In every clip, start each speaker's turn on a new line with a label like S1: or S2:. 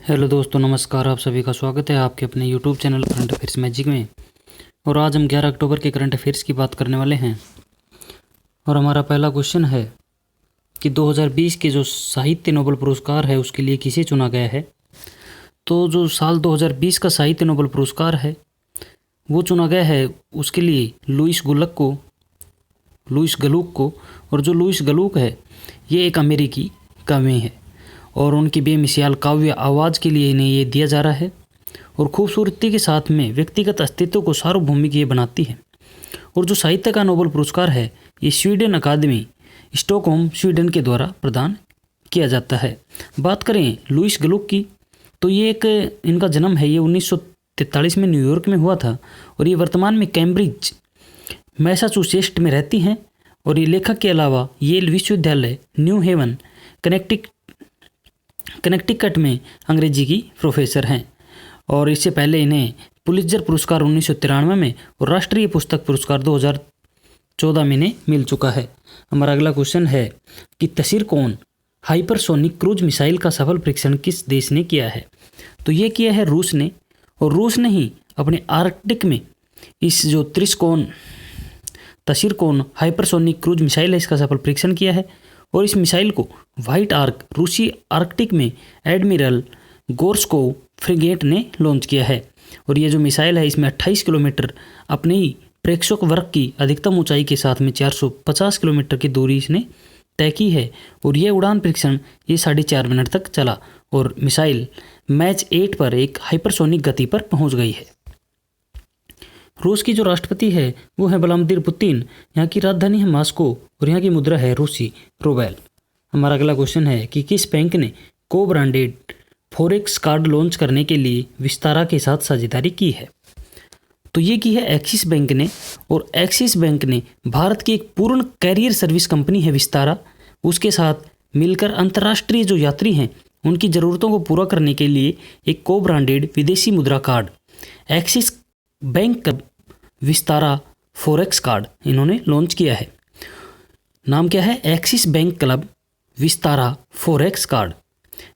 S1: Hello दोस्तों, नमस्कार। आप सभी का स्वागत है आपके अपने YouTube channel current affairs magic में। और आज हम 11 अक्टूबर के करंट अफेयर्स की बात करने वाले हैं। और हमारा पहला क्वेश्चन है कि 2020 के जो साहित्य नोबेल पुरस्कार है उसके लिए किसे चुना गया है। तो जो साल 2020 का साहित्य नोबेल पुरस्कार है वो चुना गया है उसके लिए लुईस गलुक को। और जो लुईस गलुक है ये एक अमेरिकी कवि है और उनकी बेमिसाल काव्य आवाज़ के लिए इन्हें ये दिया जा रहा है। और खूबसूरती के साथ में व्यक्तिगत अस्तित्व को सार्वभौमिक ये बनाती है। और जो साहित्य का नोबेल पुरस्कार है ये स्वीडन अकादमी स्टॉकहोम स्वीडन के द्वारा प्रदान किया जाता है। बात करें लुईस गलुक की तो ये एक इनका जन्म है ये 1943 में न्यूयॉर्क में हुआ था। और ये वर्तमान में कैम्ब्रिज मैसाचुसेट्स में रहती हैं। और ये लेखक के अलावा येल विश्वविद्यालय न्यू हेवन कनेक्टिकट में अंग्रेजी की प्रोफेसर हैं। और इससे पहले इन्हें पुलित्जर पुरस्कार 1993 में और राष्ट्रीय पुस्तक पुरस्कार 2014 में इन्हें मिल चुका है। हमारा अगला क्वेश्चन है कि तसिरकॉन हाइपरसोनिक क्रूज मिसाइल का सफल परीक्षण किस देश ने किया है। तो ये किया है रूस ने। और रूस ने ही अपने आर्कटिक में इस जो तसिरकॉन हाइपरसोनिक क्रूज मिसाइल है इसका सफल परीक्षण किया है। और इस मिसाइल को व्हाइट आर्क रूसी आर्कटिक में एडमिरल गोर्स्कोव फ्रिगेट ने लॉन्च किया है। और ये जो मिसाइल है इसमें 28 किलोमीटर अपने ही प्रेक्षक वर्ग की अधिकतम ऊंचाई के साथ में 450 किलोमीटर की दूरी इसने तय की है। और यह उड़ान परीक्षण ये 4.5 मिनट तक चला और मिसाइल मैच 8 पर एक हाइपरसोनिक गति पर पहुंच गई है। रूस की जो राष्ट्रपति है वो है व्लादिमीर पुतिन। यहाँ की राजधानी है मॉस्को और यहाँ की मुद्रा है रूसी रूबेल। हमारा अगला क्वेश्चन है कि किस बैंक ने को ब्रांडेड फॉरेक्स कार्ड लॉन्च करने के लिए विस्तारा के साथ साझेदारी की है। तो ये की है एक्सिस बैंक ने। और एक्सिस बैंक ने भारत की एक पूर्ण कैरियर सर्विस कंपनी है विस्तारा, उसके साथ मिलकर अंतर्राष्ट्रीय जो यात्री हैं उनकी ज़रूरतों को पूरा करने के लिए एक को ब्रांडेड विदेशी मुद्रा कार्ड एक्सिस बैंक का विस्तारा फॉरेक्स कार्ड इन्होंने लॉन्च किया है। नाम क्या है? Axis bank club Vistara forex card.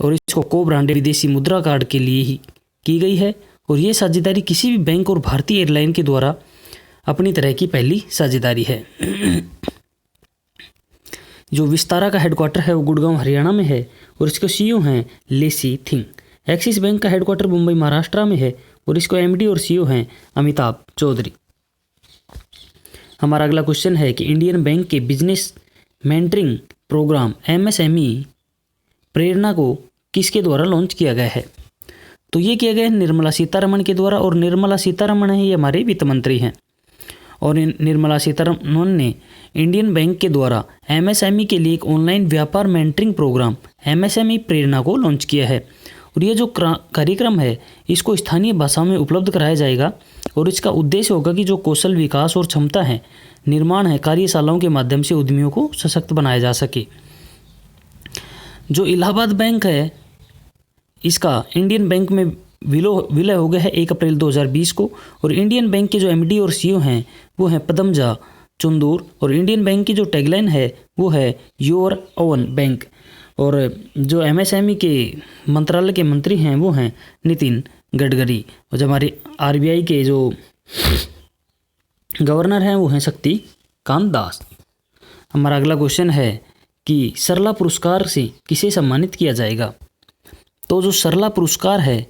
S1: और इसको को ब्रांडेड विदेशी मुद्रा कार्ड के लिए ही की गई है। और ये साझेदारी किसी भी बैंक और भारतीय एयरलाइन के द्वारा अपनी तरह की पहली साझेदारी है। जो विस्तारा का हेडक्वार्टर है वो गुड़गांव हरियाणा में है और इसके सीईओ हैं लेसी थिंग। एक्सिस बैंक का हेडक्वार्टर मुंबई महाराष्ट्र में है और इसको एमडी और सीईओ हैं अमिताभ चौधरी। हमारा अगला क्वेश्चन है कि इंडियन बैंक के बिजनेस मेंटरिंग प्रोग्राम एमएसएमई प्रेरणा को किसके द्वारा लॉन्च किया गया है। तो ये किया गया है निर्मला सीतारमण के द्वारा। और निर्मला सीतारमण है ये हमारे वित्त मंत्री हैं। और निर्मला सीतारमण ने इंडियन बैंक के द्वारा एमएसएमई के लिए एक ऑनलाइन व्यापार मेंटरिंग प्रोग्राम एमएसएमई प्रेरणा को लॉन्च किया है। और ये जो कार्यक्रम है इसको स्थानीय भाषाओं में उपलब्ध कराया जाएगा। और इसका उद्देश्य होगा कि जो कौशल विकास और क्षमता है निर्माण है कार्यशालाओं के माध्यम से उद्यमियों को सशक्त बनाया जा सके। जो इलाहाबाद बैंक है इसका इंडियन बैंक में विलय हो गया है 1 अप्रैल 2020 को। और इंडियन बैंक के जो एमडी और सीईओ हैं वो हैं पदमजा चुंदूर। और इंडियन बैंक की जो टैगलाइन है वो है योर ओवन बैंक। और जो एमएसएमई के मंत्रालय के मंत्री हैं वो हैं नितिन गडकरी। और जो हमारे आरबीआई के जो गवर्नर हैं वो हैं शक्तिकांत दास। हमारा अगला क्वेश्चन है कि सरला पुरस्कार से किसे सम्मानित किया जाएगा। तो जो सरला पुरस्कार है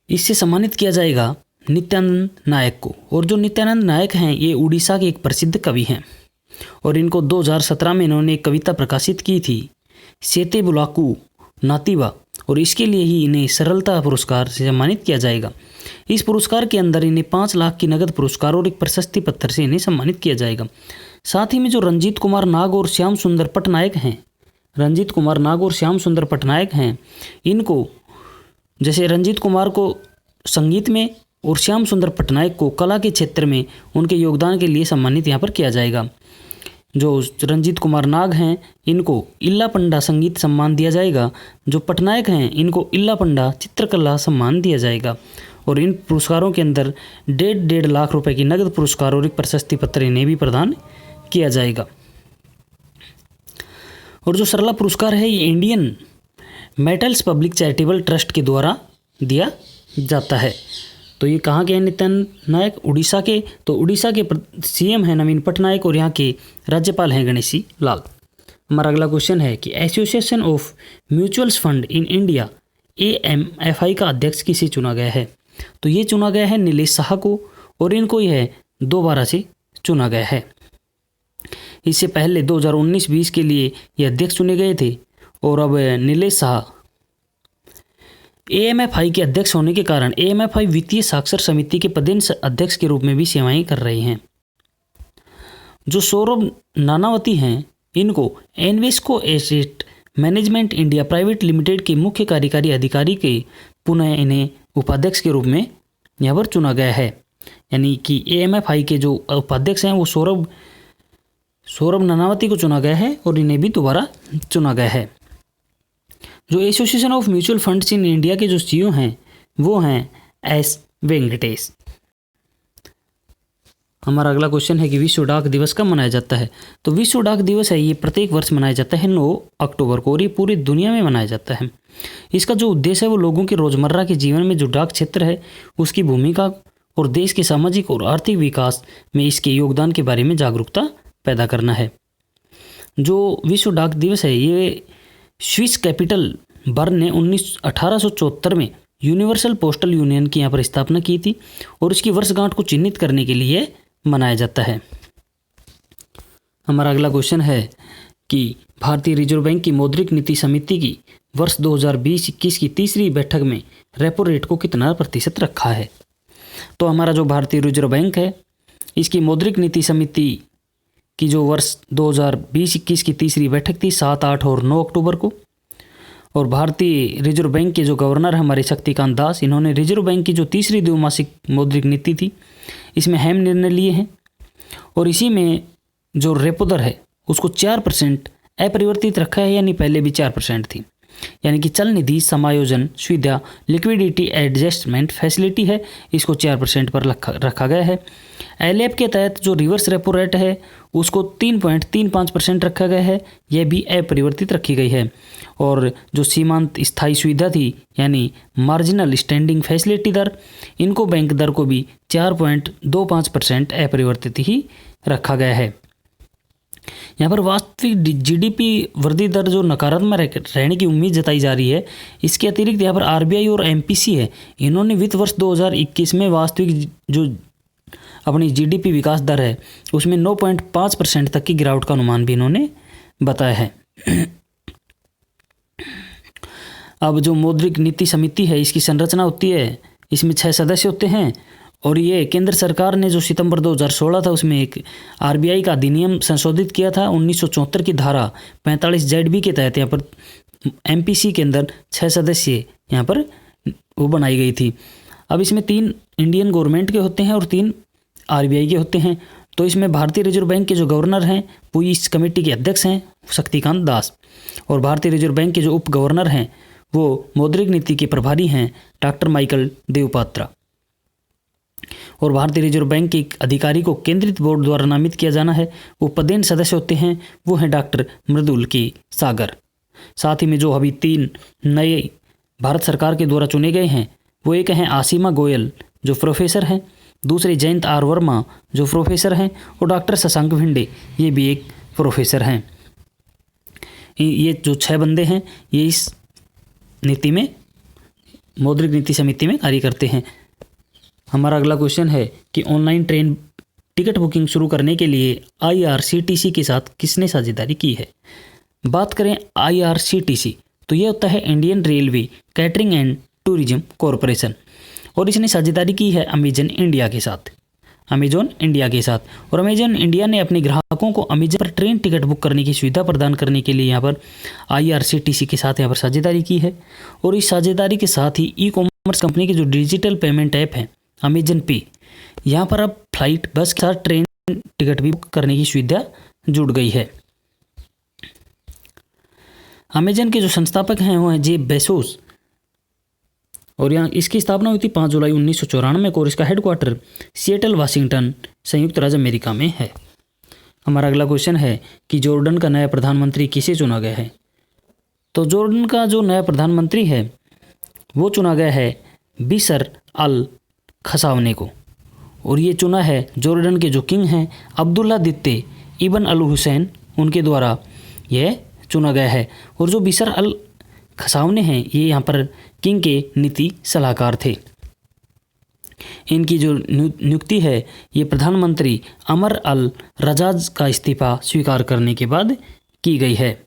S1: इससे सम्मानित किया जाएगा नित्यानंद नायक को। और जो नित्यानंद नायक हैं ये उड़ीसा के एक प्रसिद्ध कवि हैं। और इनको 2017 में इन्होंने एक कविता प्रकाशित की थी सेते बुलाकू नातीवा। और इसके लिए ही इन्हें सरलता पुरस्कार से सम्मानित किया जाएगा। इस पुरस्कार के अंदर इन्हें 5 लाख की नगद पुरस्कार और एक प्रशस्ति पत्र से इन्हें सम्मानित किया जाएगा। साथ ही में जो रंजीत कुमार नाग और श्याम सुंदर पटनायक हैं इनको, जैसे रंजीत कुमार को संगीत में और श्याम सुंदर पटनायक को कला के क्षेत्र में उनके योगदान के लिए सम्मानित यहाँ पर किया जाएगा। जो रंजीत कुमार नाग हैं इनको इल्ला पंडा संगीत सम्मान दिया जाएगा। जो पटनायक हैं इनको इल्ला पंडा चित्रकला सम्मान दिया जाएगा। और इन पुरस्कारों के अंदर 1.5 लाख रुपए की नगद पुरस्कार और एक प्रशस्ति पत्र इन्हें भी प्रदान किया जाएगा। और जो सरला पुरस्कार है ये Indian metals public charitable trust के द्वारा दिया जाता है। तो ये कहाँ के हैं नित्यानंद नायक? उड़ीसा के। तो उड़ीसा के सीएम हैं नवीन पटनायक और यहाँ के राज्यपाल हैं गणेशी लाल। हमारा अगला क्वेश्चन है कि association of mutuals fund in India AMFI का अध्यक्ष किसे चुना गया है? तो ये चुना गया है नीलेश शाह को और इनको यह दोबारा से चुना गया है। इससे पहले 2019-20 के लिए ये अध्यक्ष चुने गए थे और अब नीलेश शाह AMFI के अध्यक्ष होने के कारण AMFI वित्तीय साक्षर समिति के पदेन अध्यक्ष के रूप में भी सेवाएं कर रहे हैं। जो सौरभ नानावती हैं इनको Invesco asset management India private limited के मुख्य कार्यकारी अधिकारी के पुनः इन्हें उपाध्यक्ष के रूप में यहाँ पर चुना गया है। यानी कि AMFI के जो उपाध्यक्ष हैं वो सौरभ नानावती को चुना गया है और इन्हें भी दोबारा चुना गया है। जो association of mutual funds in India के जो CEO हैं वो हैं S वेंकटेश। हमारा अगला क्वेश्चन है कि विश्व डाक दिवस कब मनाया जाता है? तो विश्व डाक दिवस है ये प्रत्येक वर्ष मनाया जाता है 9 अक्टूबर को और ये पूरी दुनिया में मनाया जाता है। इसका जो उद्देश्य है वो लोगों के रोजमर्रा के जीवन में जो डाक क्षेत्र है उसकी भूमिका और देश के सामाजिक और आर्थिक विकास में इसके योगदान के बारे में जागरूकता पैदा करना है। जो विश्व डाक दिवस है ये स्विस कैपिटल बर्न ने 1874 में यूनिवर्सल पोस्टल यूनियन की यहाँ पर स्थापना की थी और इसकी वर्षगांठ को चिन्हित करने के लिए मनाया जाता है। हमारा अगला क्वेश्चन है कि भारतीय रिजर्व बैंक की मौद्रिक नीति समिति की वर्ष 2020-21 की तीसरी बैठक में रेपो रेट को कितना प्रतिशत रखा है? तो हमारा जो भारतीय रिजर्व बैंक है इसकी मौद्रिक नीति समिति की जो वर्ष 2020-21 की तीसरी बैठक थी 7, 8 और 9 अक्टूबर को और भारतीय रिजर्व बैंक के जो गवर्नर हमारे शक्तिकांत दास इन्होंने रिजर्व बैंक की जो तीसरी द्विमासिक मौद्रिक नीति थी इसमें अहम निर्णय लिए हैं और इसी में जो रेपो दर है उसको 4% अपरिवर्तित रखा है, यानी पहले भी 4% थी। यानी कि चल निधि समायोजन सुविधा लिक्विडिटी एडजस्टमेंट फैसिलिटी है इसको 4% पर रखा गया है। LAP के तहत जो रिवर्स रेपो रेट है उसको 3.35% रखा गया है, यह भी अपरिवर्तित रखी गई है। और जो सीमांत स्थायी सुविधा थी यानी मार्जिनल स्टैंडिंग फैसिलिटी दर इनको बैंक दर को भी 4.25% अपरिवर्तित ही रखा गया है। यहाँ पर वास्तविक GDP वृद्धि दर जो नकारात्मक रहने की उम्मीद जताई जा रही है। इसके अतिरिक्त यहाँ पर RBI और MPC है इन्होंने वित्त वर्ष 2021 में वास्तविक जो अपनी GDP विकास दर है उसमें 9.5% तक की गिरावट का अनुमान भी इन्होंने बताया है। अब जो मौद्रिक नीति समिति है इसकी संरचना होती है, इसमें 6 सदस्य होते हैं और ये केंद्र सरकार ने जो सितंबर 2016 था उसमें एक RBI का अधिनियम संशोधित किया था 1974 की धारा 45 ZB के तहत यहाँ पर MPC के अंदर 6 सदस्य यहाँ पर वो बनाई गई थी। अब इसमें 3 इंडियन गवर्नमेंट के होते हैं और 3 RBI के होते हैं। तो इसमें भारतीय रिजर्व बैंक के जो गवर्नर हैं वो इस कमेटी के अध्यक्ष हैं शक्तिकांत दास और भारतीय रिजर्व बैंक के जो उप गवर्नर हैं वो मौद्रिक नीति के प्रभारी हैं डॉक्टर माइकल देवपात्रा। और भारतीय रिजर्व बैंक के अधिकारी को केंद्रित बोर्ड द्वारा नामित किया जाना है। वो पदेन सदस्य होते हैं वो हैं डॉक्टर मृदुल के सागर। साथ ही में जो अभी 3 नए भारत सरकार के द्वारा चुने गए हैं वो एक हैं आसिमा गोयल जो प्रोफेसर हैं, दूसरे जयंत R वर्मा जो प्रोफेसर हैं और डॉक्टर शशांक भिंडे ये भी एक प्रोफेसर हैं। ये जो 6 बंदे हैं ये इस नीति में मौद्रिक नीति समिति में कार्य करते हैं। हमारा अगला क्वेश्चन है कि ऑनलाइन ट्रेन टिकट बुकिंग शुरू करने के लिए IRCTC के साथ किसने साझेदारी की है? बात करें IRCTC तो ये होता है Indian railway catering and tourism corporation और इसने साझेदारी की है अमेजन इंडिया के साथ। और अमेजन इंडिया ने अपने ग्राहकों को अमेजन पर ट्रेन टिकट बुक करने की सुविधा प्रदान करने के लिए यहाँ पर IRCTC के साथ यहाँ पर साझेदारी की है। और इस साझेदारी के साथ ही ई-कॉमर्स कंपनी की जो डिजिटल पेमेंट ऐप है अमेजन पे, यहाँ पर अब फ्लाइट बस के साथ ट्रेन टिकट भी बुक करने की सुविधा जुड़ गई है। अमेजन के जो संस्थापक हैं वो हैं जेफ बेजोस और यहाँ इसकी स्थापना हुई थी 5 जुलाई 1994 को और इसका हेडक्वार्टर सिएटल वाशिंगटन संयुक्त राज्य अमेरिका में है। हमारा अगला क्वेश्चन है कि जॉर्डन का नया प्रधानमंत्री किसे चुना गया है? तो जॉर्डन का जो नया प्रधानमंत्री है वो चुना गया है बिशर अल खसावने को, और ये चुना है जॉर्डन के जो किंग हैं अब्दुल्ला द्वितीय इब्न अल हुसैन, उनके द्वारा यह चुना गया है। और जो बिशर अल खसावने हैं ये यहाँ पर किंग के नीति सलाहकार थे। इनकी जो नियुक्ति है ये प्रधानमंत्री अमर अल रजाज का इस्तीफा स्वीकार करने के बाद की गई है।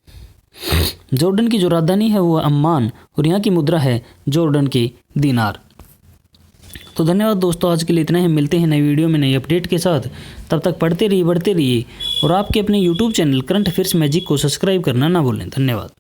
S1: जॉर्डन की जो राजधानी है वो अम्मान, और यहाँ की मुद्रा है जॉर्डन के दिनार। तो धन्यवाद दोस्तों, आज के लिए इतना ही। मिलते हैं नई वीडियो में नई अपडेट के साथ। तब तक पढ़ते रहिए, बढ़ते रहिए, और आपके अपने YouTube channel current affairs magic को सब्सक्राइब करना ना भूलें। धन्यवाद।